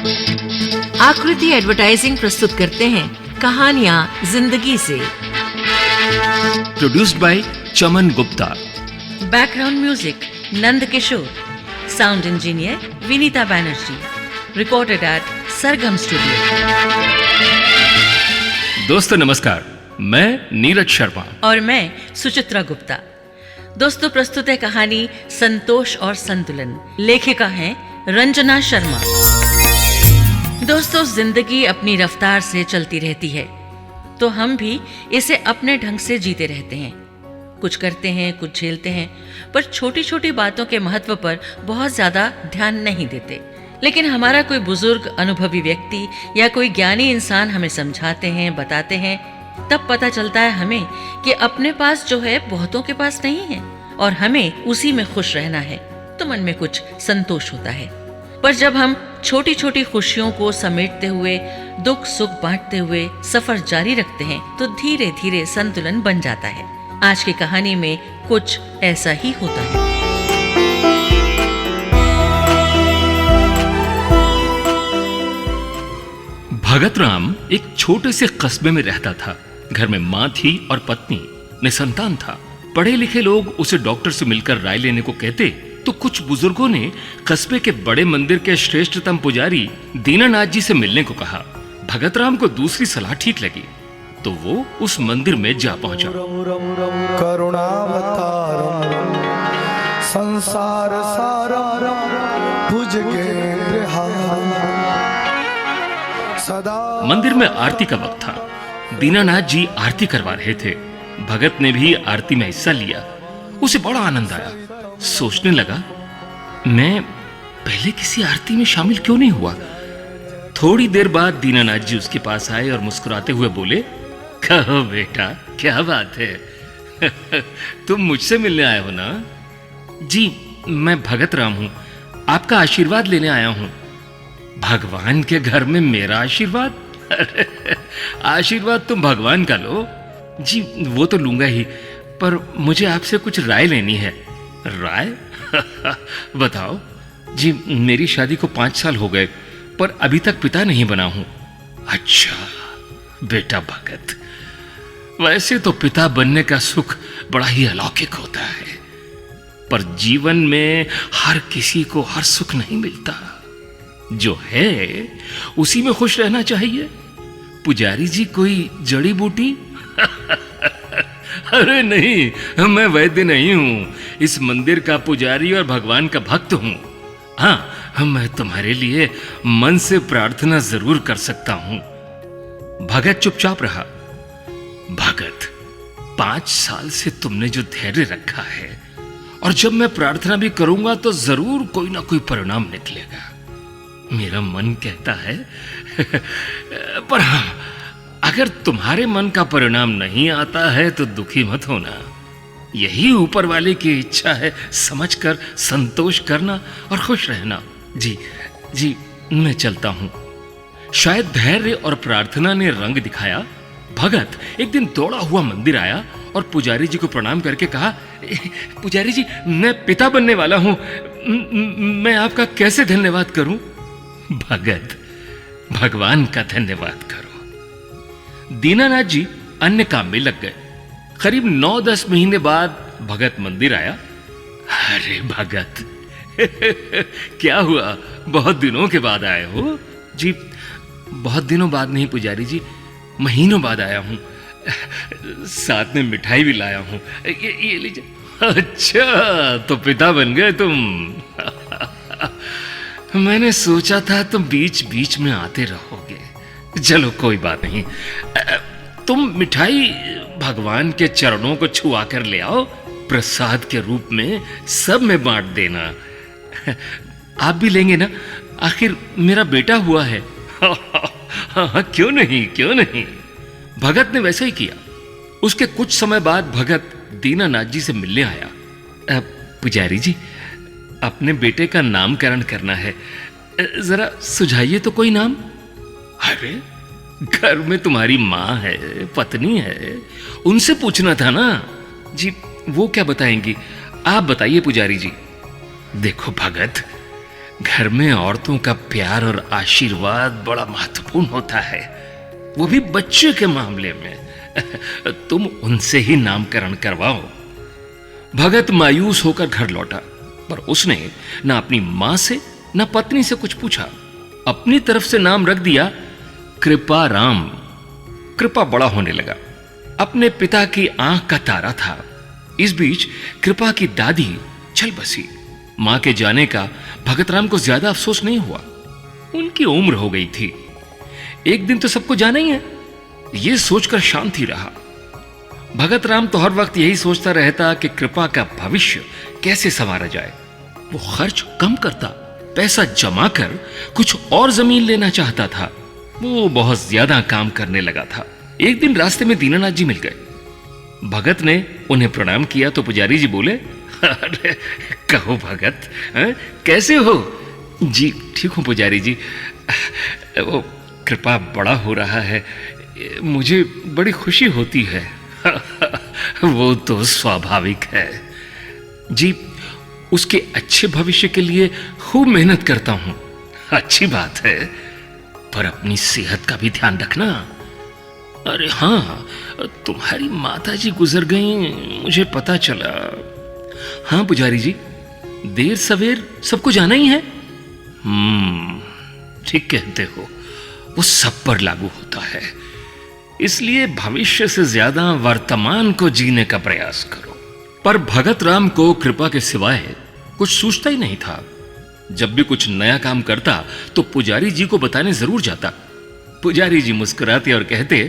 आकृति एडवर्टाइजिंग प्रस्तुत करते हैं कहानियां जिंदगी से। Produced by Chaman Gupta. Background music Nand Kishore. Sound engineer Vinita Banerjee. Recorded at Sargam studio. दोस्तों नमस्कार, मैं नीरज शर्मा और मैं सुचित्रा गुप्ता। दोस्तों प्रस्तुत है कहानी संतोष और संतुलन। लेखिका हैं रंजना शर्मा। दोस्तों जिंदगी अपनी रफ्तार से चलती रहती है तो हम भी इसे अपने ढंग से जीते रहते हैं। कुछ करते हैं, कुछ झेलते हैं, पर छोटी छोटी बातों के महत्व पर बहुत ज्यादा ध्यान नहीं देते। लेकिन हमारा कोई बुजुर्ग अनुभवी व्यक्ति या कोई ज्ञानी इंसान हमें समझाते हैं, बताते हैं, तब पता चलता है हमें कि अपने पास जो है बहुतों के पास नहीं है और हमें उसी में खुश रहना है, तो मन में कुछ संतोष होता है। पर जब हम छोटी छोटी खुशियों को समेटते हुए, दुख सुख बांटते हुए सफर जारी रखते हैं तो धीरे धीरे संतुलन बन जाता है। आज की कहानी में कुछ ऐसा ही होता है। भगत राम एक छोटे से कस्बे में रहता था। घर में माँ थी और पत्नी, निसंतान था। पढ़े लिखे लोग उसे डॉक्टर से मिलकर राय लेने को कहते तो कुछ बुजुर्गों ने कस्बे के बड़े मंदिर के श्रेष्ठतम पुजारी दीनानाथ जी से मिलने को कहा। भगत राम को दूसरी सलाह ठीक लगी तो वो उस मंदिर में जा पहुंचा। करुणावतारम संसार सारम भुजगेन्द्रहारम सदा। मंदिर में आरती का वक्त था। दीनानाथ जी आरती करवा रहे थे। भगत ने भी आरती में हिस्सा लिया। उसे बड़ा आनंद आया। सोचने लगा, मैं पहले किसी आरती में शामिल क्यों नहीं हुआ। थोड़ी देर बाद दीनानाथ जी उसके पास आए और मुस्कुराते हुए बोले, कहो बेटा, क्या बात है? तुम मुझसे मिलने आए हो ना? जी, मैं भगत राम हूं, आपका आशीर्वाद लेने आया हूं। भगवान के घर में मेरा आशीर्वाद? आशीर्वाद तुम भगवान का लो। जी वो तो लूंगा ही, पर मुझे आपसे कुछ राय लेनी है। राय? बताओ। जी मेरी शादी को 5 साल हो गए, पर अभी तक पिता नहीं बना हूं। अच्छा बेटा भगत, वैसे तो पिता बनने का सुख बड़ा ही अलौकिक होता है, पर जीवन में हर किसी को हर सुख नहीं मिलता। जो है उसी में खुश रहना चाहिए। पुजारी जी कोई जड़ी बूटी? अरे नहीं, मैं वैद्य नहीं हूं, इस मंदिर का पुजारी और भगवान का भक्त हूं। हाँ, मैं तुम्हारे लिए मन से प्रार्थना जरूर कर सकता हूं। भगत चुपचाप रहा। भगत, 5 साल से तुमने जो धैर्य रखा है, और जब मैं प्रार्थना भी करूंगा तो जरूर कोई ना कोई परिणाम निकलेगा, मेरा मन कहता है। पर हाँ, अगर तुम्हारे मन का परिणाम नहीं आता है तो दुखी मत होना। यही ऊपर वाले की इच्छा है, समझकर संतोष करना और खुश रहना। जी मैं चलता हूं। शायद धैर्य और प्रार्थना ने रंग दिखाया। भगत एक दिन दौड़ा हुआ मंदिर आया और पुजारी जी को प्रणाम करके कहा, पुजारी जी, मैं पिता बनने वाला हूं, मैं आपका कैसे धन्यवाद करूं? भगत, भगवान का धन्यवाद करो। दीनानाथ जी अन्य काम में लग गए। करीब 9-10 महीने बाद भगत मंदिर आया। अरे भगत, क्या हुआ, बहुत दिनों के बाद आए हो? जी बहुत दिनों बाद नहीं पुजारी जी, महीनों बाद आया हूं। साथ में मिठाई भी लाया हूं, ये लीजिए। अच्छा, तो पिता बन गए तुम। मैंने सोचा था तुम बीच बीच में आते रहोगे। चलो कोई बात नहीं, तुम मिठाई भगवान के चरणों को छुआ कर ले आओ, प्रसाद के रूप में सब में बांट देना। आप भी लेंगे ना, आखिर मेरा बेटा हुआ है। हाँ, क्यों नहीं। भगत ने वैसा ही किया। उसके कुछ समय बाद भगत दीनानाथ जी से मिलने आया। पुजारी जी, अपने बेटे का नामकरण करना है, जरा सुझाइए तो कोई नाम। अरे घर में तुम्हारी माँ है, पत्नी है, उनसे पूछना था ना। जी वो क्या बताएंगी, आप बताइए पुजारी जी। देखो भगत, घर में औरतों का प्यार और आशीर्वाद बड़ा महत्वपूर्ण होता है, वो भी बच्चे के मामले में। तुम उनसे ही नामकरण करवाओ। भगत मायूस होकर घर लौटा, पर उसने ना अपनी मां से ना पत्नी से कुछ पूछा। अपनी तरफ से नाम रख दिया कृपा राम। कृपा बड़ा होने लगा, अपने पिता की आंख का तारा था। इस बीच कृपा की दादी चल बसी। मां के जाने का भगत राम को ज्यादा अफसोस नहीं हुआ, उनकी उम्र हो गई थी। एक दिन तो सबको जाना ही है, यह सोचकर शांति रहा। भगत राम तो हर वक्त यही सोचता रहता कि कृपा का भविष्य कैसे संवारा जाए। वो खर्च कम करता, पैसा जमा कर कुछ और जमीन लेना चाहता था। वो बहुत ज्यादा काम करने लगा था। एक दिन रास्ते में दीनानाथ जी मिल गए। भगत ने उन्हें प्रणाम किया तो पुजारी जी बोले, अरे कहो भगत, कैसे हो? जी ठीक हूं पुजारी जी। वो कृपा बड़ा हो रहा है, मुझे बड़ी खुशी होती है। वो तो स्वाभाविक है जी, उसके अच्छे भविष्य के लिए खूब मेहनत करता हूं। अच्छी बात है, पर अपनी सेहत का भी ध्यान रखना। अरे हाँ, तुम्हारी माताजी गुजर गई, मुझे पता चला। हाँ पुजारी जी, देर सवेर सबको जाना ही है। ठीक कहते हो, वो सब पर लागू होता है। इसलिए भविष्य से ज्यादा वर्तमान को जीने का प्रयास करो। पर भगत राम को कृपा के सिवाय कुछ सूझता ही नहीं था। जब भी कुछ नया काम करता तो पुजारी जी को बताने जरूर जाता। पुजारी जी मुस्कुराते और कहते,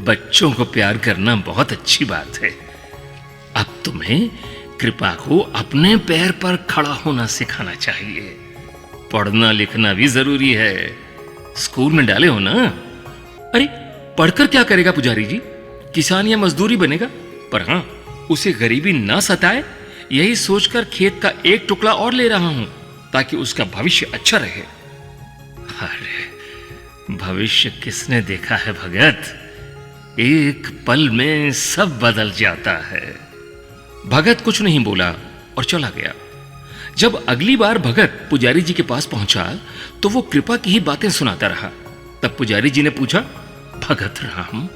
बच्चों को प्यार करना बहुत अच्छी बात है। अब तुम्हें कृपा को अपने पैर पर खड़ा होना सिखाना चाहिए। पढ़ना लिखना भी जरूरी है, स्कूल में डाले हो ना। अरे पढ़कर क्या करेगा पुजारी जी, किसान या मजदूरी बनेगा। पर हां, उसे गरीबी ना सताए, यही सोचकर खेत का एक टुकड़ा और ले रहा हूं ताकि उसका भविष्य अच्छा रहे। अरे भविष्य किसने देखा है भगत, एक पल में सब बदल जाता है। भगत कुछ नहीं बोला और चला गया। जब अगली बार भगत पुजारी जी के पास पहुंचा तो वो कृपा की ही बातें सुनाता रहा। तब पुजारी जी ने पूछा, भगत राम,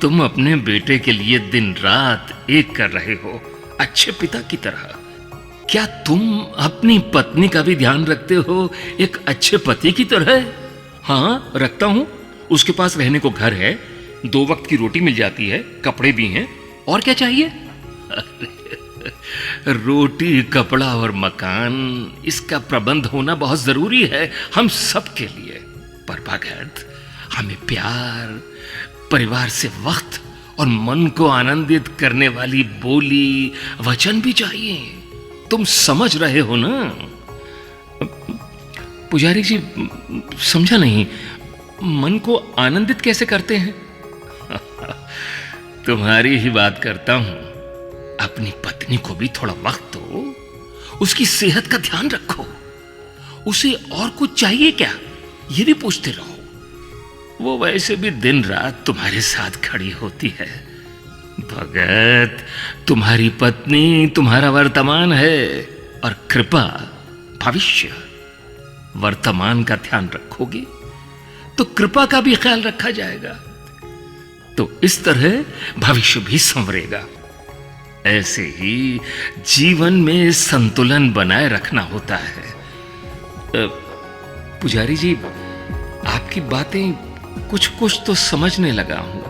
तुम अपने बेटे के लिए दिन रात एक कर रहे हो, अच्छे पिता की तरह। क्या तुम अपनी पत्नी का भी ध्यान रखते हो एक अच्छे पति की तरह? हाँ रखता हूं। उसके पास रहने को घर है, 2 वक्त की रोटी मिल जाती है, कपड़े भी हैं, और क्या चाहिए? रोटी, कपड़ा और मकान, इसका प्रबंध होना बहुत जरूरी है हम सब के लिए। पर भगत, हमें प्यार, परिवार से वक्त और मन को आनंदित करने वाली बोली, वचन भी चाहिए। तुम समझ रहे हो ना? पुजारी जी समझा नहीं, मन को आनंदित कैसे करते हैं? तुम्हारी ही बात करता हूं। अपनी पत्नी को भी थोड़ा वक्त दो, उसकी सेहत का ध्यान रखो। उसे और कुछ चाहिए क्या, ये भी पूछते रहो। वो वैसे भी दिन रात तुम्हारे साथ खड़ी होती है। भगत, तुम्हारी पत्नी तुम्हारा वर्तमान है और कृपा भविष्य। वर्तमान का ध्यान रखोगे तो कृपा का भी ख्याल रखा जाएगा, तो इस तरह भविष्य भी संवरेगा। ऐसे ही जीवन में संतुलन बनाए रखना होता है। पुजारी जी, आपकी बातें कुछ कुछ तो समझने लगा हूं।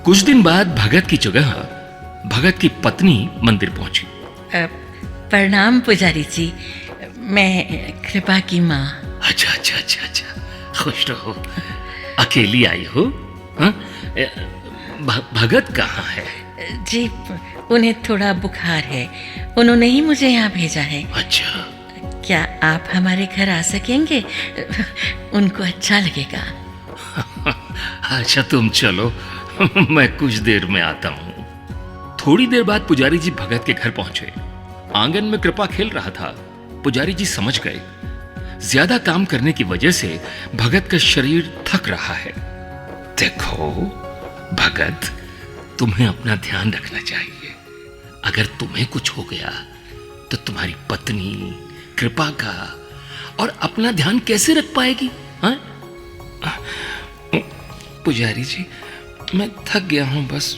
कुछ दिन बाद भगत की जगह भगत की पत्नी मंदिर पहुंची। प्रणाम पुजारी जी, मैं कृपा की माँ। अच्छा अच्छा अच्छा अच्छा, खुश रहो। अकेली आई हो? भगत कहाँ है? जी उन्हें थोड़ा बुखार है, उन्होंने ही मुझे यहाँ भेजा है। अच्छा, क्या आप हमारे घर आ सकेंगे? उनको अच्छा लगेगा। अच्छा तुम चलो, मैं कुछ देर में आता हूं। थोड़ी देर बाद पुजारी जी भगत के घर पहुंचे। आंगन में कृपा खेल रहा था। पुजारी जी समझ गए, ज्यादा काम करने की वजह से भगत का शरीर थक रहा है। देखो भगत, तुम्हें अपना ध्यान रखना चाहिए। अगर तुम्हें कुछ हो गया तो तुम्हारी पत्नी कृपा का और अपना ध्यान कैसे रख पाएगी? हाँ? पुजारी जी, मैं थक गया हूं बस।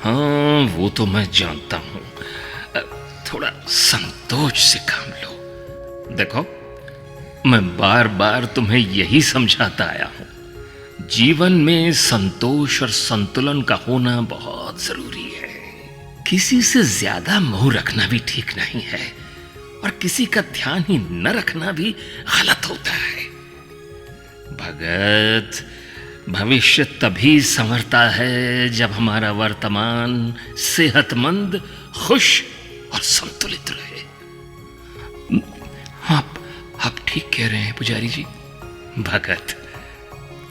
हाँ, वो तो मैं जानता हूं। थोड़ा संतोष से काम लो। देखो, मैं बार बार तुम्हें यही समझाता आया हूं, जीवन में संतोष और संतुलन का होना बहुत जरूरी है। किसी से ज्यादा मोह रखना भी ठीक नहीं है और किसी का ध्यान ही न रखना भी गलत होता है। भगत, भविष्य तभी संवरता है जब हमारा वर्तमान सेहतमंद, खुश और संतुलित रहे। आप ठीक कह रहे हैं पुजारी जी। भगत,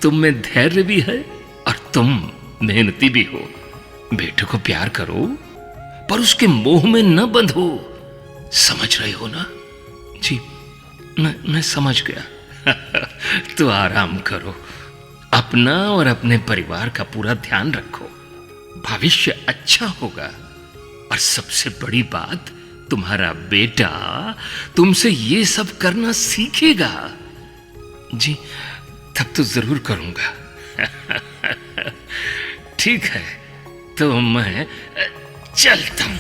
तुम में धैर्य भी है और तुम मेहनती भी हो। बेटे को प्यार करो पर उसके मोह में न बंधो। समझ रहे हो ना? जी, मैं समझ गया। तो आराम करो, अपना और अपने परिवार का पूरा ध्यान रखो। भविष्य अच्छा होगा और सबसे बड़ी बात, तुम्हारा बेटा तुमसे ये सब करना सीखेगा। जी, तब तो जरूर करूंगा। ठीक है, तो मैं चलता हूं।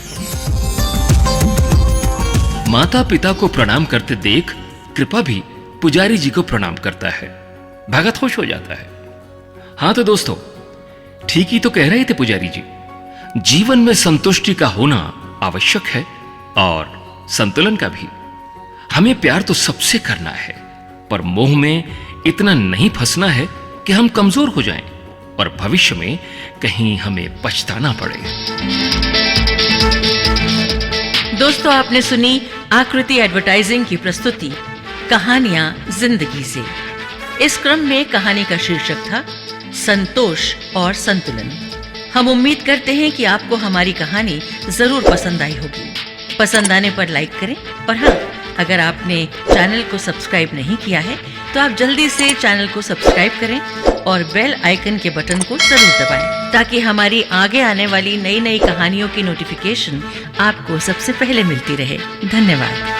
माता पिता को प्रणाम करते देख कृपा भी पुजारी जी को प्रणाम करता है। भगत खुश हो जाता है। हाँ तो दोस्तों, ठीक ही तो कह रहे थे पुजारी जी। जीवन में संतुष्टि का होना आवश्यक है और संतुलन का भी। हमें प्यार तो सबसे करना है, पर मोह में इतना नहीं फंसना है कि हम कमजोर हो जाएं और भविष्य में कहीं हमें पछताना पड़े। दोस्तों, आपने सुनी आकृति एडवर्टाइजिंग की प्रस्तुति कहानियां जिंदगी से। इस क्रम में कहानी का शीर्षक था संतोष और संतुलन। हम उम्मीद करते हैं कि आपको हमारी कहानी जरूर पसंद आई होगी। पसंद आने पर लाइक करें और हाँ, अगर आपने चैनल को सब्सक्राइब नहीं किया है तो आप जल्दी से चैनल को सब्सक्राइब करें और बेल आइकन के बटन को जरूर दबाएं ताकि हमारी आगे आने वाली नई नई कहानियों की नोटिफिकेशन आपको सबसे पहले मिलती रहे। धन्यवाद।